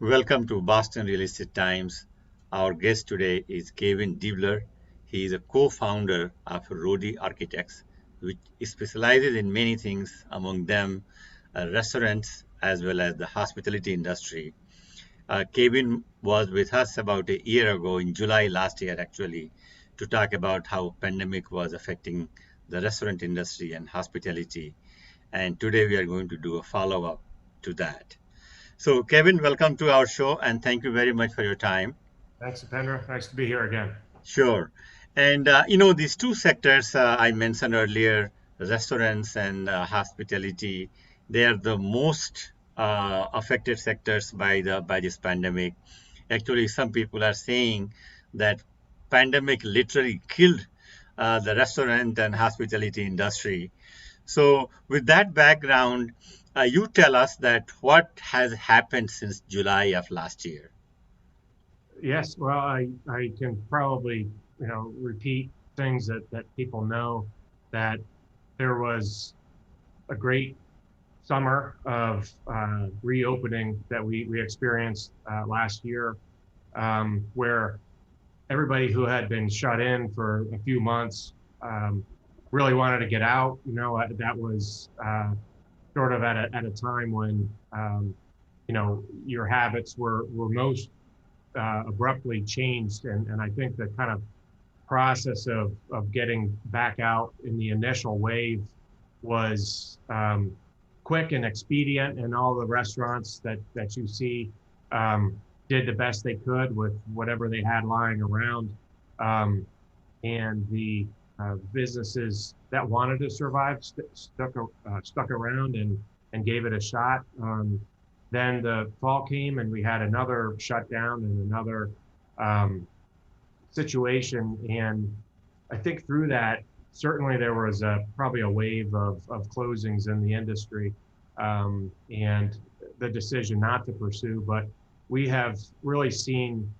Welcome to Boston Real Estate Times. Our guest today is Kevin Deabler. He is a co-founder of Rodi Architects, which specializes in many things, among them restaurants as well as the hospitality industry. Kevin was with us about a year ago, in July last year actually, to talk about how pandemic was affecting the restaurant industry and hospitality. And today we are going to do a follow-up to that. So, Kevin, welcome to our show and thank you very much for your time. Thanks, Dipendra. Nice to be here again. Sure. And, these two sectors I mentioned earlier, restaurants and hospitality, they are the most affected sectors by this pandemic. Actually, some people are saying that pandemic literally killed the restaurant and hospitality industry. So, with that background, you tell us that what has happened since July of last year. Yes, well, I can probably, repeat things that people know that there was a great summer of reopening that we experienced last year, where everybody who had been shut in for a few months really wanted to get out. That was sort of at a time when, your habits were most abruptly changed. And I think the kind of process of getting back out in the initial wave was quick and expedient, and all the restaurants that you see did the best they could with whatever they had lying around. And the businesses that wanted to survive stuck around and gave it a shot. Then the fall came and we had another shutdown and another um, situation. And I think through that, certainly there was probably a wave of closings in the industry, and the decision not to pursue. But we have really seen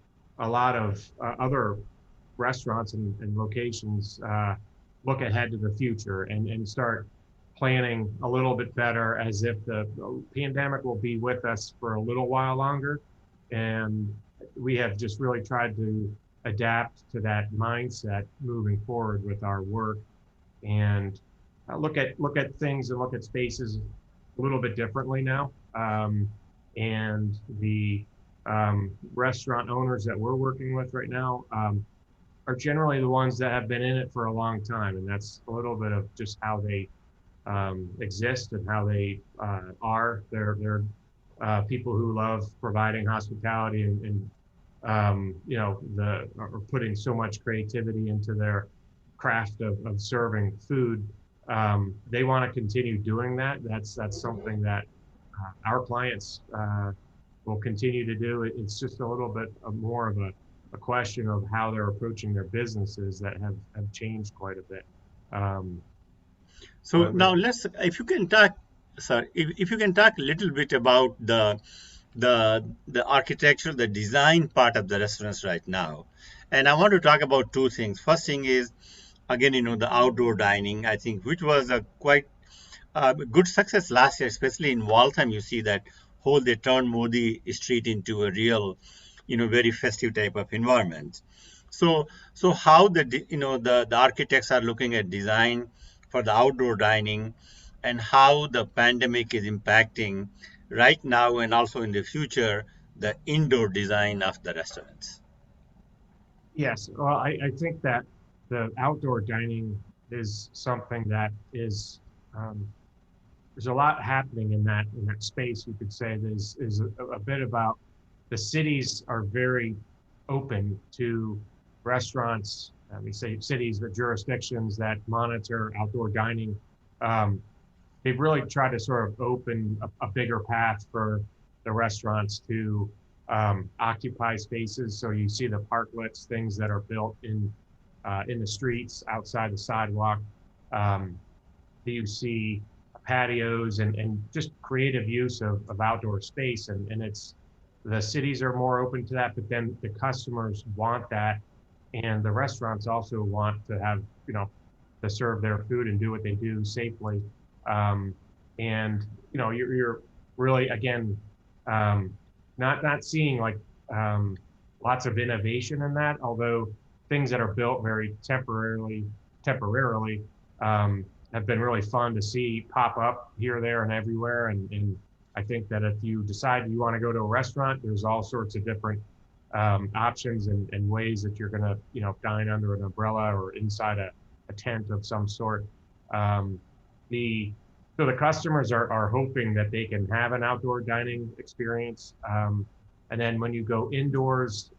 a lot of other restaurants and locations look ahead to the future and start planning a little bit better, as if the pandemic will be with us for a little while longer. And we have just really tried to adapt to that mindset moving forward with our work, and look at things and look at spaces a little bit differently now. And the restaurant owners that we're working with right now are generally the ones that have been in it for a long time, and that's a little bit of just how they exist and how they are. They're people who love providing hospitality and the are putting so much creativity into their craft of serving food. They want to continue doing that. That's something that our clients will continue to do. It's just a little bit more of a question of how they're approaching their businesses that have changed quite a bit. Um, So but now if you can talk, sorry, if you can talk a little bit about the architecture, the design part of the restaurants right now. And I want to talk about two things. First thing is, again, the outdoor dining, I think, which was a quite good success last year, especially in Waltham. You see that whole they turned Modi Street into a real, very festive type of environment. So how the architects are looking at design for the outdoor dining, and how the pandemic is impacting right now and also in the future the indoor design of the restaurants. yes, well, I think that the outdoor dining is something that is um, there's a lot happening in that space. You could say there's is a bit about the cities are very open to restaurants. We say cities, the jurisdictions that monitor outdoor dining. Um, they've really tried to sort of open a bigger path for the restaurants to occupy spaces. So you see the parklets, things that are built in the streets outside the sidewalk. Um, you see patios and just creative use of outdoor space. And it's the cities are more open to that, but then the customers want that. And the restaurants also want to have, to serve their food and do what they do safely. Um, and, you're really, again, um, not seeing like lots of innovation in that, although things that are built very temporarily have been really fun to see pop up here, there, and everywhere. And I think that if you decide you want to go to a restaurant, there's all sorts of different options and ways that you're going to, dine under an umbrella or inside a tent of some sort. Um, the so the customers are hoping that they can have an outdoor dining experience. And then when you go indoors,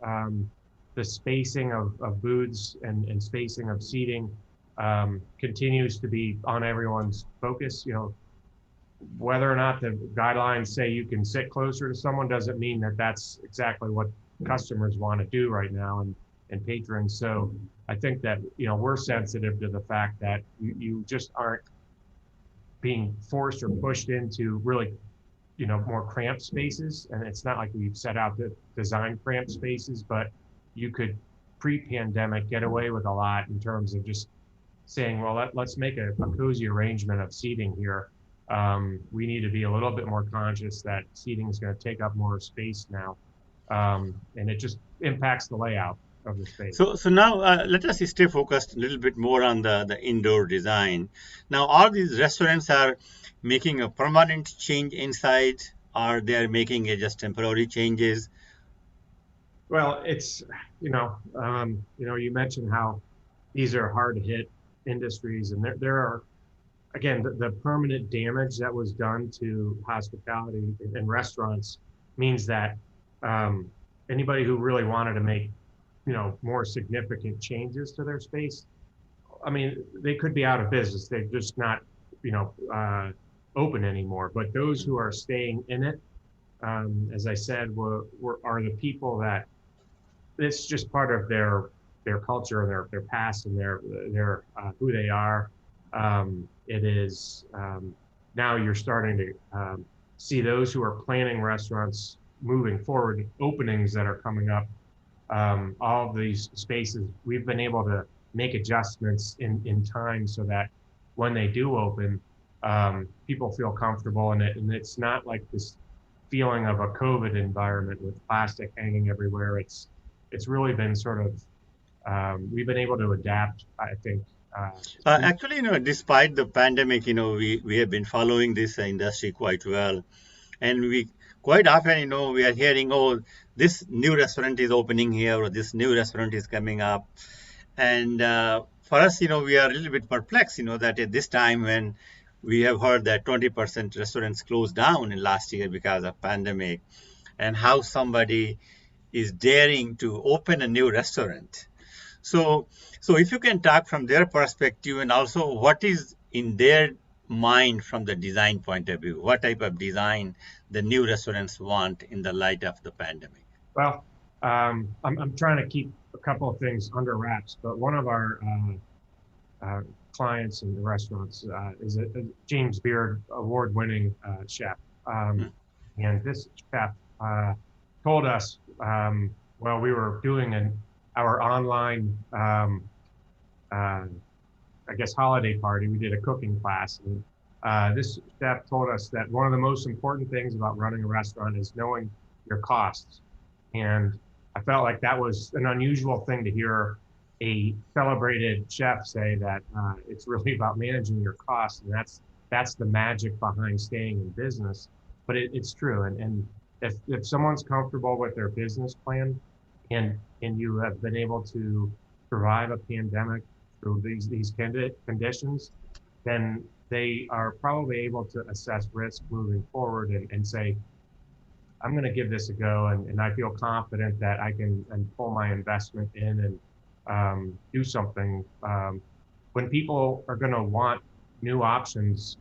the spacing of booths and spacing of seating continues to be on everyone's focus. Whether or not the guidelines say you can sit closer to someone doesn't mean that that's exactly what customers want to do right now and patrons. So I think that, we're sensitive to the fact that you just aren't being forced or pushed into really, more cramped spaces. And it's not like we've set out to design cramped spaces, but you could pre-pandemic get away with a lot in terms of just saying, well, let's make a cozy arrangement of seating here. We need to be a little bit more conscious that seating is going to take up more space now. And it just impacts the layout of the space. So now let us stay focused a little bit more on the indoor design. Now, all these restaurants are making a permanent change inside, or they are making just temporary changes? Well, it's, you mentioned how these are hard to hit industries, and there are, again, the permanent damage that was done to hospitality and restaurants means that anybody who really wanted to make, more significant changes to their space, I mean, they could be out of business. They're just not, open anymore. But those who are staying in it, as I said, are the people that it's just part of their culture, their past, and their who they are. It is now you're starting to see those who are planning restaurants moving forward, openings that are coming up. All of these spaces, we've been able to make adjustments in time so that when they do open, people feel comfortable in it, and it's not like this feeling of a COVID environment with plastic hanging everywhere. It's really been sort of we've been able to adapt, I think. Uh, Actually, despite the pandemic, we have been following this industry quite well. And we quite often, we are hearing, oh, this new restaurant is opening here, or this new restaurant is coming up. And for us, we are a little bit perplexed, that at this time when we have heard that 20% restaurants closed down in last year because of pandemic, and how somebody is daring to open a new restaurant. So, so if you can talk from their perspective, and also what is in their mind from the design point of view, what type of design the new restaurants want in the light of the pandemic. well, I'm trying to keep a couple of things under wraps, but one of our clients in the restaurants is a James Beard award-winning chef. Um, and this chef told us while we were doing our online, I guess, holiday party, we did a cooking class. And this chef told us that one of the most important things about running a restaurant is knowing your costs. And I felt like that was an unusual thing to hear a celebrated chef say, that it's really about managing your costs, and that's the magic behind staying in business. But it's true, and if someone's comfortable with their business plan, and you have been able to survive a pandemic through these conditions, then they are probably able to assess risk moving forward and say, I'm going to give this a go, and I feel confident that I can and pull my investment in and do something when people are going to want new options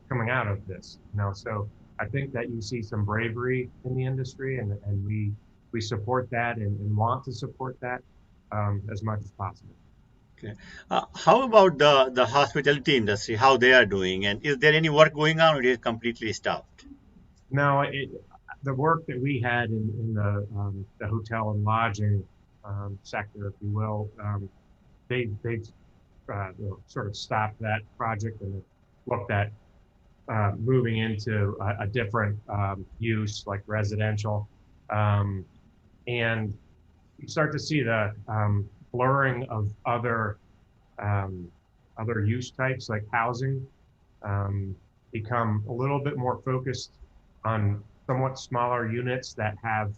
coming out of this. So I think that you see some bravery in the industry, and we support that and want to support that as much as possible. Okay. How about the hospitality industry, how they are doing? And is there any work going on, or it is completely stopped? Now, the work that we had in the hotel and lodging sector, if you will, they've sort of stopped that project and looked at moving into a different use, like residential. Um, and you start to see the blurring of um, other use types like housing um, become a little bit more focused on somewhat smaller units that have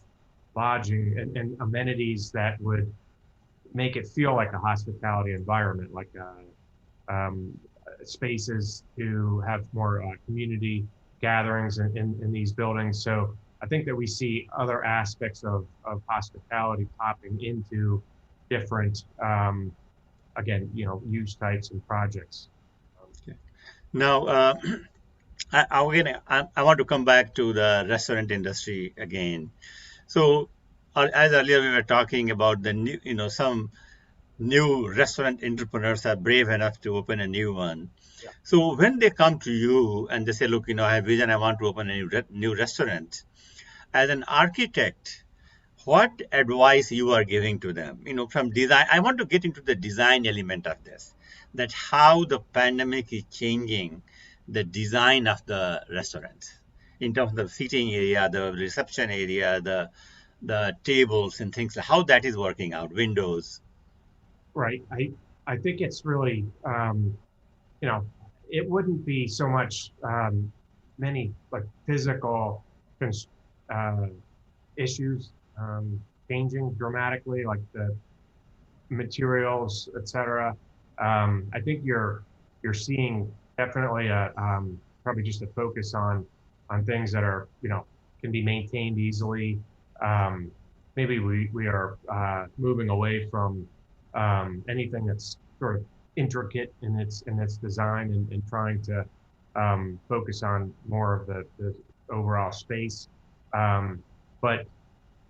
lodging and amenities that would make it feel like a hospitality environment, like spaces to have more community gatherings in these buildings. So I think that we see other aspects of hospitality popping into different, again, use types and projects. Now, I want to come back to the restaurant industry again. So, as earlier we were talking about the new, some new restaurant entrepreneurs are brave enough to open a new one. Yeah. So when they come to you and they say, look, I have vision, I want to open a new restaurant. As an architect, what advice you are giving to them? From design, I want to get into the design element of this, that how the pandemic is changing the design of the restaurants in terms of the seating area, the reception area, the tables and things, how that is working out, windows. Right. I think it's really, you know, it wouldn't be so much many like physical uh, issues changing dramatically, like the materials, et cetera. I think you're seeing definitely a probably just a focus on things that are can be maintained easily. Um, Maybe we are moving away from anything that's sort of intricate in its design and trying to focus on more of the overall space. Um, but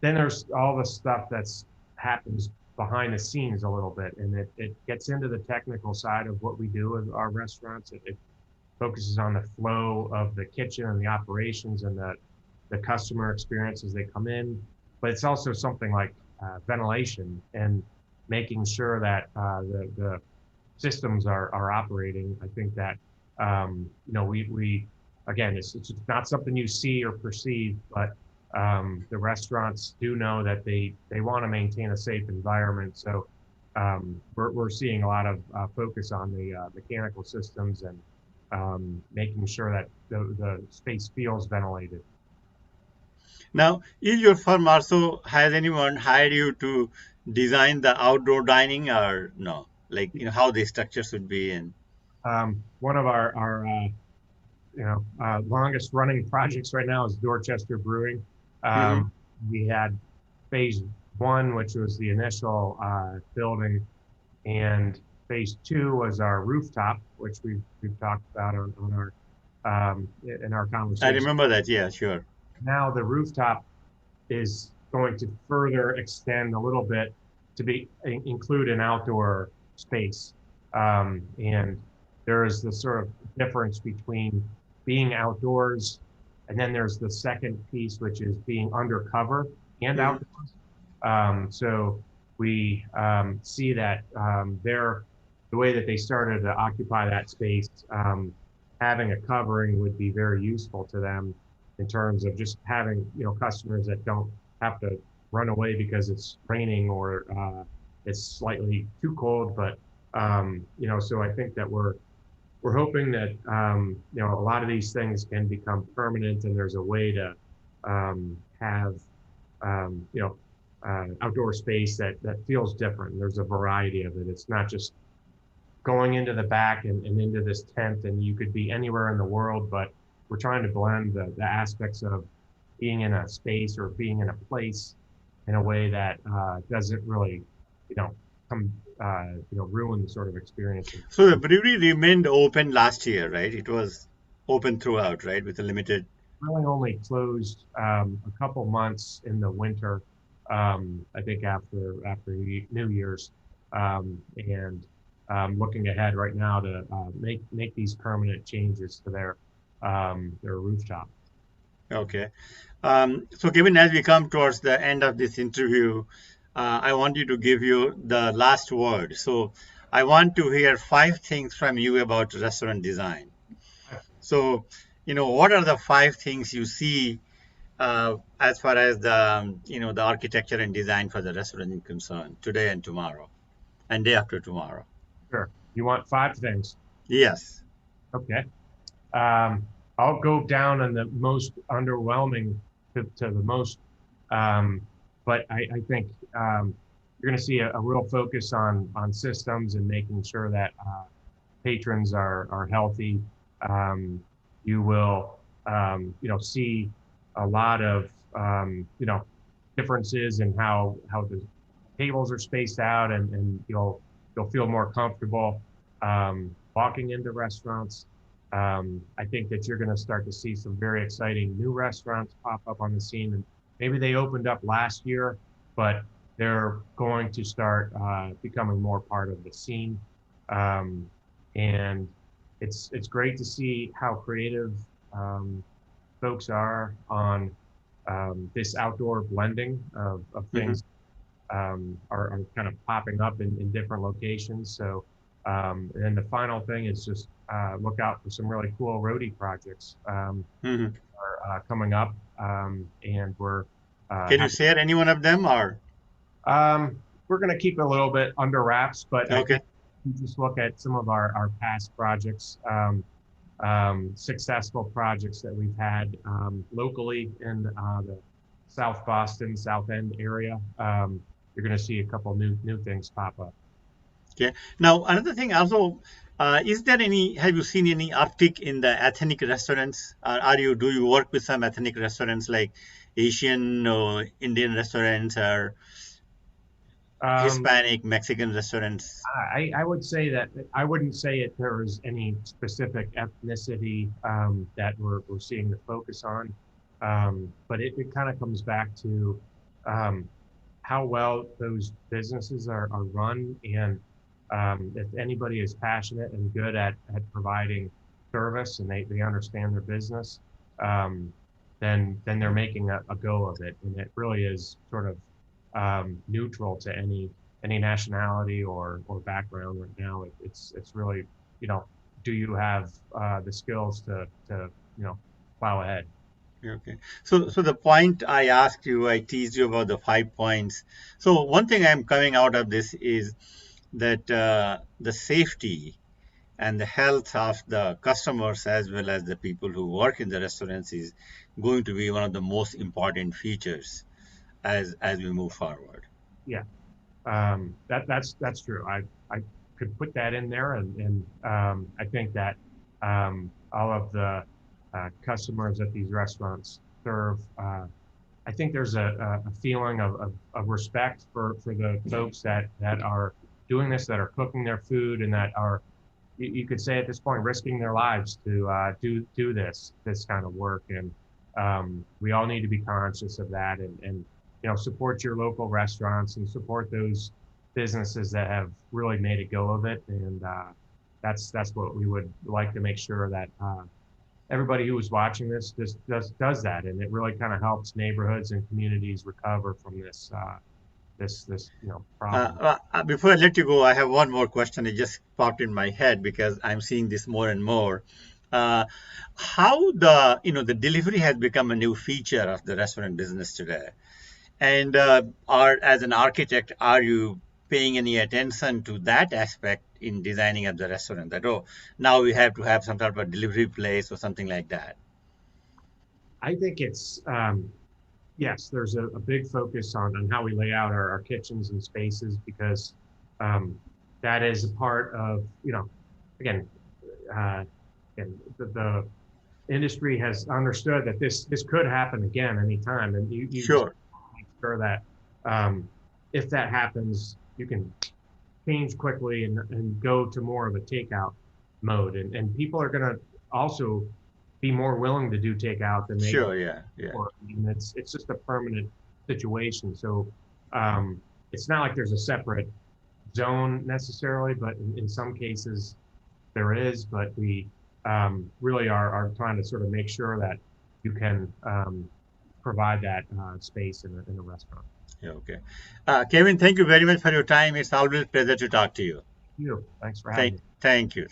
then there's all the stuff that's happens behind the scenes a little bit, and it gets into the technical side of what we do with our restaurants. It focuses on the flow of the kitchen and the operations and the customer experience as they come in. But it's also something like ventilation and making sure that the systems are operating. I think that we again it's not something you see or perceive, but the restaurants do know that they want to maintain a safe environment. So we're seeing a lot of focus on the mechanical systems and making sure that the space feels ventilated. Now, is your firm also, has anyone hired you to design the outdoor dining or no? Like, how the structure should be and One of our longest running projects right now is Dorchester Brewing. hmm Um, we had phase one, which was the initial building, and phase two was our rooftop, which we've talked about on our in our I conversation. remember that. Yeah, sure. Now the rooftop is going to further extend a little bit to be include an outdoor space. And there is the sort of difference between being outdoors, and then there's the second piece, which is being undercover and hmm outdoors. So we see that the way that they started to occupy that space, having a covering would be very useful to them in terms of just having customers that don't have to run away because it's raining or it's slightly too cold. But so I think that we're hoping that a lot of these things can become permanent, and there's a way to have outdoor space that feels different. There's a variety of it. It's not just going into the back and into this tent, and you could be anywhere in the world, but we're trying to blend the aspects of being in a space or being in a place in a way that doesn't really, come, ruin the sort of experience. So the brewery remained open last year, right? It was open throughout, right? With a limited. Really only closed a couple months in the winter, I think after New Year's, and looking ahead right now to make these permanent changes to their rooftop. Okay. So, Kevin, as we come towards the end of this interview, I want you to give you the last word. So, I want to hear 5 things from you about restaurant design. So, what are the 5 things you see as far as the architecture and design for the restaurant is concerned, today and tomorrow, and day after tomorrow. Sure. You want 5 things? Yes. Okay. I'll go down on the most underwhelming to the most, um, but I think you're going to see a real focus on systems and making sure that patrons are healthy. You will see a lot of differences in how the tables are spaced out, and you'll feel more comfortable walking into restaurants. I think that you're going to start to see some very exciting new restaurants pop up on the scene, and maybe they opened up last year, but they're going to start becoming more part of the scene. Um, and it's great to see how creative folks are on this outdoor blending of Hmm. things are kind of popping up in different locations. So, and then the final thing is just look out for some really cool roadie projects Hmm. are coming up, and Can you happy. share any one of them or? We're going to keep it a little bit under wraps, but I Okay. think you just look at some of our past projects, successful projects that we've had locally in the South Boston, South End area. You're going to see a couple new things pop up. Okay. Now, another thing also, have you seen any uptick in the ethnic restaurants? Do you work with some ethnic restaurants like Asian or Indian restaurants or Um, Hispanic, Mexican restaurants? I would say that I wouldn't say it there is any specific ethnicity that we're seeing the focus on, but it kind of comes back to um, how well those businesses are run, and if anybody is passionate and good at providing service and they understand their business, um, then they're making a go of it, and it really is sort of neutral to any nationality or background right now. It's really, you know, do you have the skills to plow ahead? Okay. So the point I asked you, I teased you about the 5 points. So one thing I'm coming out of this is that the safety and the health of the customers as well as the people who work in the restaurants is going to be one of the most important features as we move forward. Yeah, that's true. I could put that in there, and I think that all of the customers that these restaurants serve, I think there's a feeling of respect for the folks that are doing this, that are cooking their food, and that are you could say at this point risking their lives to do this kind of work, and we all need to be conscious of that, and support your local restaurants and support those businesses that have really made a go of it, and that's what we would like to make sure that everybody who is watching this just does that, and it really kind of helps neighborhoods and communities recover from this problem. Before I let you go, I have one more question. It just popped in my head because I'm seeing this more and more. Uh, how the delivery has become a new feature of the restaurant business today. And as an architect, are you paying any attention to that aspect in designing of the restaurant? That, oh, now we have to have some sort of a delivery place or something like that. I think it's yes, there's a big focus on how we lay out our kitchens and spaces, because um, that is a part of, again, uh, and the industry has understood that this could happen again anytime, and you just Sure. make sure that if that happens, you can change quickly and go to more of a takeout mode, and people are going to also be more willing to do takeout than they Sure. Yeah. Yeah. or and it's just a permanent situation. So it's not like there's a separate zone necessarily, but in some cases there is. But we really are trying to sort of make sure that you can provide that space in a restaurant. Yeah. Okay. Kevin, thank you very much for your time. It's always a pleasure to talk to you. You, thanks for having Thank, me. thank you.